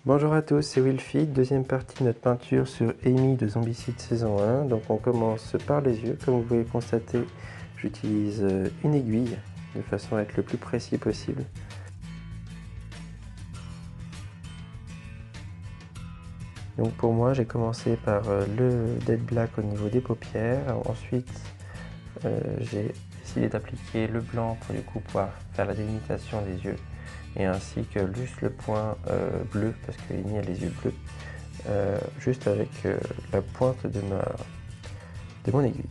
Bonjour à tous, c'est Wilfried, deuxième partie de notre peinture sur Amy de Zombicide saison 1. Donc on commence par les yeux. Comme vous pouvez constater, j'utilise une aiguille de façon à être le plus précis possible. Donc pour moi, j'ai commencé par le Dead Black au niveau des paupières. Ensuite, j'ai décidé d'appliquer le blanc pour du coup pouvoir faire la délimitation des yeux. Et ainsi que juste le point bleu, parce que Amy a les yeux bleus, juste avec la pointe de mon aiguille.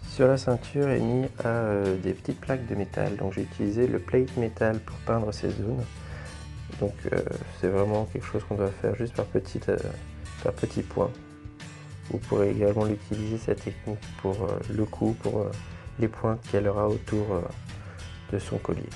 Sur la ceinture, Amy a des petites plaques de métal, donc j'ai utilisé le plate métal pour peindre ces zones. Donc c'est vraiment quelque chose qu'on doit faire juste par petits points. Vous pourrez également l'utiliser cette technique pour le cou, pour les points qu'elle aura autour de son collier.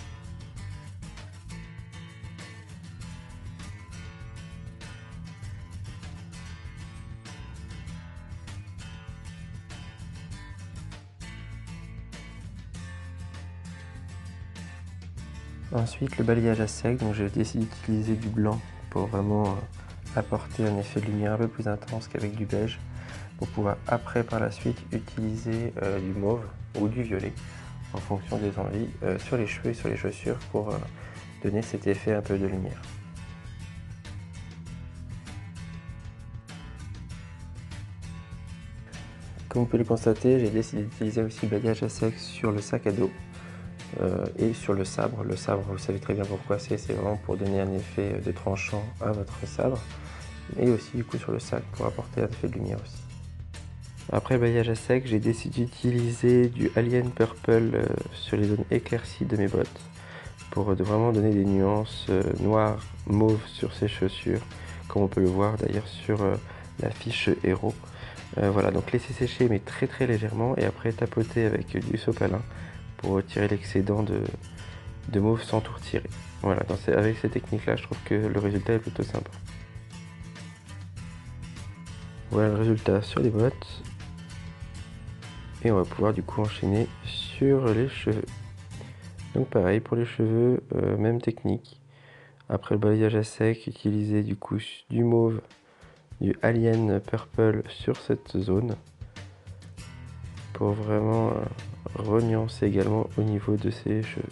Ensuite, le balayage à sec, donc j'ai décidé d'utiliser du blanc pour vraiment apporter un effet de lumière un peu plus intense qu'avec du beige, pour pouvoir après par la suite utiliser du mauve ou du violet en fonction des envies sur les cheveux et sur les chaussures pour donner cet effet un peu de lumière. Comme vous pouvez le constater, j'ai décidé d'utiliser aussi le balayage à sec sur le sac à dos et sur le sabre. Le sabre, vous savez très bien pourquoi c'est vraiment pour donner un effet de tranchant à votre sabre, et aussi du coup sur le sac pour apporter un effet de lumière aussi. Après le balayage à sec, j'ai décidé d'utiliser du Alien Purple sur les zones éclaircies de mes bottes pour vraiment donner des nuances noires, mauves sur ces chaussures, comme on peut le voir d'ailleurs sur la fiche héros. Voilà, donc laisser sécher mais très légèrement et après tapoter avec du sopalin pour retirer l'excédent de mauve sans tout retirer. Voilà, avec ces techniques là, je trouve que le résultat est plutôt sympa. Voilà le résultat sur les bottes. Et on va pouvoir du coup enchaîner sur les cheveux. Donc pareil pour les cheveux, même technique. Après le balayage à sec, utiliser du coup du mauve, du Alien Purple sur cette zone pour vraiment renuancer également au niveau de ses cheveux.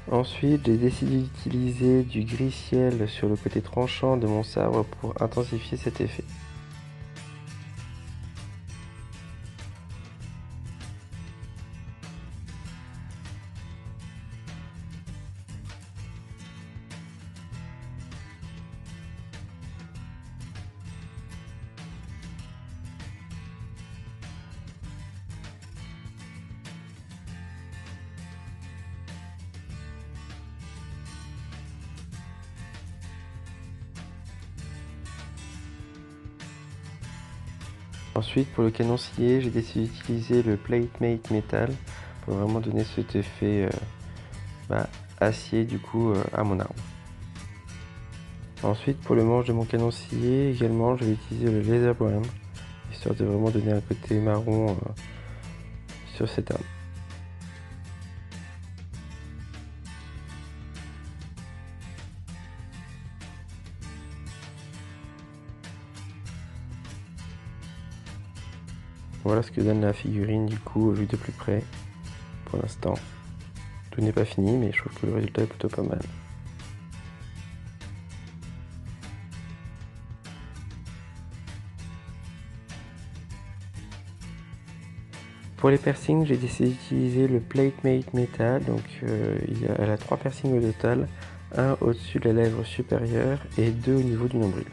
Ensuite, j'ai décidé d'utiliser du gris ciel sur le côté tranchant de mon sabre pour intensifier cet effet. Ensuite, pour le canon scié, j'ai décidé d'utiliser le Plate Mate Metal pour vraiment donner cet effet acier du coup à mon arme. Ensuite, pour le manche de mon canon scié, également, je vais utiliser le Laser Brown, histoire de vraiment donner un côté marron sur cette arme. Voilà ce que donne la figurine du coup vue de plus près pour l'instant. Tout n'est pas fini mais je trouve que le résultat est plutôt pas mal. Pour les piercings, j'ai décidé d'utiliser le Plate Mate Metal, donc elle a 3 piercings au total, un au-dessus de la lèvre supérieure et 2 au niveau du nombril.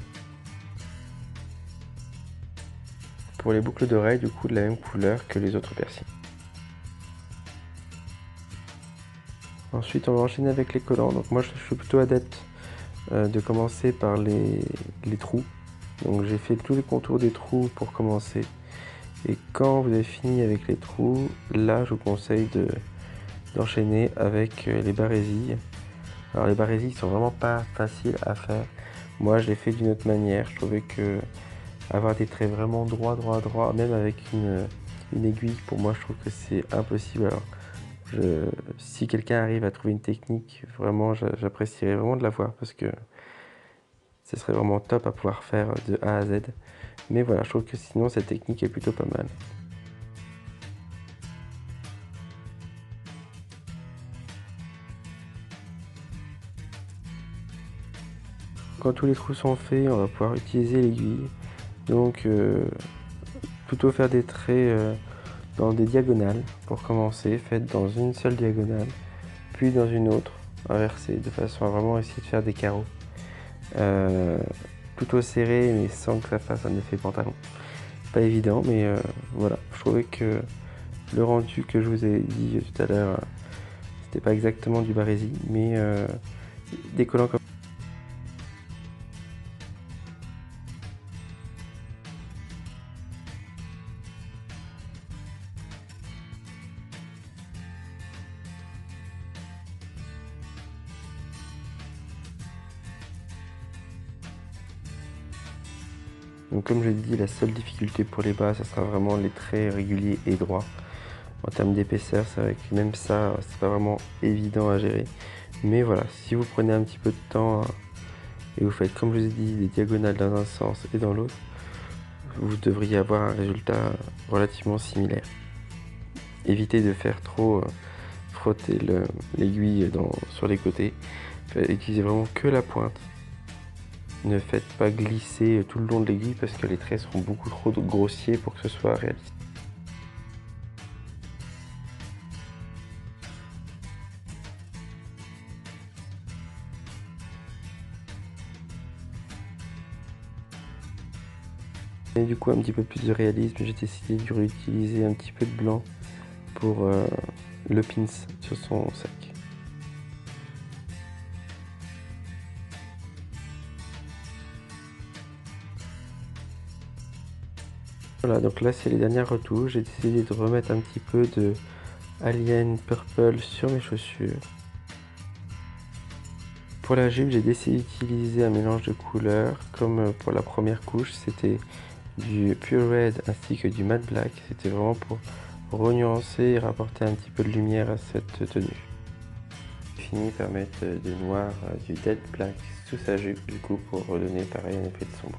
Pour les boucles d'oreilles, du coup de la même couleur que les autres piercings. Ensuite, on va enchaîner avec les collants. Donc moi, je suis plutôt adepte de commencer par les trous. Donc j'ai fait tous les contours des trous pour commencer. Et quand vous avez fini avec les trous, là je vous conseille d'enchaîner avec les barésilles. Alors les barésilles sont vraiment pas faciles à faire. Moi je l'ai fait d'une autre manière. Je trouvais que avoir des traits vraiment droits, même avec une aiguille, pour moi je trouve que c'est impossible. Alors si quelqu'un arrive à trouver une technique, vraiment j'apprécierais vraiment de la voir parce que ce serait vraiment top à pouvoir faire de A à Z. Mais voilà, je trouve que sinon cette technique est plutôt pas mal. Quand tous les trous sont faits, on va pouvoir utiliser l'aiguille. Donc plutôt faire des traits dans des diagonales pour commencer. Faites dans une seule diagonale, puis dans une autre, inversée, de façon à vraiment essayer de faire des carreaux. Plutôt serré mais sans que ça fasse un effet pantalon. Pas évident, mais voilà. Je trouvais que le rendu que je vous ai dit tout à l'heure, c'était pas exactement du barésie, mais décollant comme. Donc comme je l'ai dit, la seule difficulté pour les bas, ça sera vraiment les traits réguliers et droits. En termes d'épaisseur, c'est vrai que même ça, c'est pas vraiment évident à gérer. Mais voilà, si vous prenez un petit peu de temps et vous faites, comme je vous ai dit, des diagonales dans un sens et dans l'autre, vous devriez avoir un résultat relativement similaire. Évitez de faire trop frotter l'aiguille sur les côtés. Utilisez vraiment que la pointe. Ne faites pas glisser tout le long de l'aiguille parce que les traits seront beaucoup trop grossiers pour que ce soit réaliste. Et du coup un petit peu plus de réalisme, j'ai décidé de réutiliser un petit peu de blanc pour le pins sur son sac. Voilà, donc là c'est les dernières retouches. J'ai décidé de remettre un petit peu de Alien Purple sur mes chaussures. Pour la jupe, j'ai décidé d'utiliser un mélange de couleurs. Comme pour la première couche, c'était du Pure Red ainsi que du Matte Black. C'était vraiment pour renuancer et rapporter un petit peu de lumière à cette tenue. J'ai fini par mettre du noir, du Dead Black sous sa jupe, du coup pour redonner pareil un effet de sombre.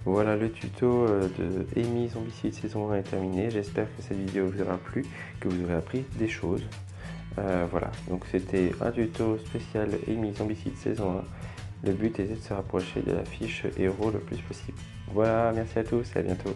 Voilà, le tuto de Amy Zombicide saison 1 est terminé. J'espère que cette vidéo vous aura plu, que vous aurez appris des choses. Voilà, donc c'était un tuto spécial Amy Zombicide saison 1. Le but était de se rapprocher de la fiche héros le plus possible. Voilà, merci à tous et à bientôt.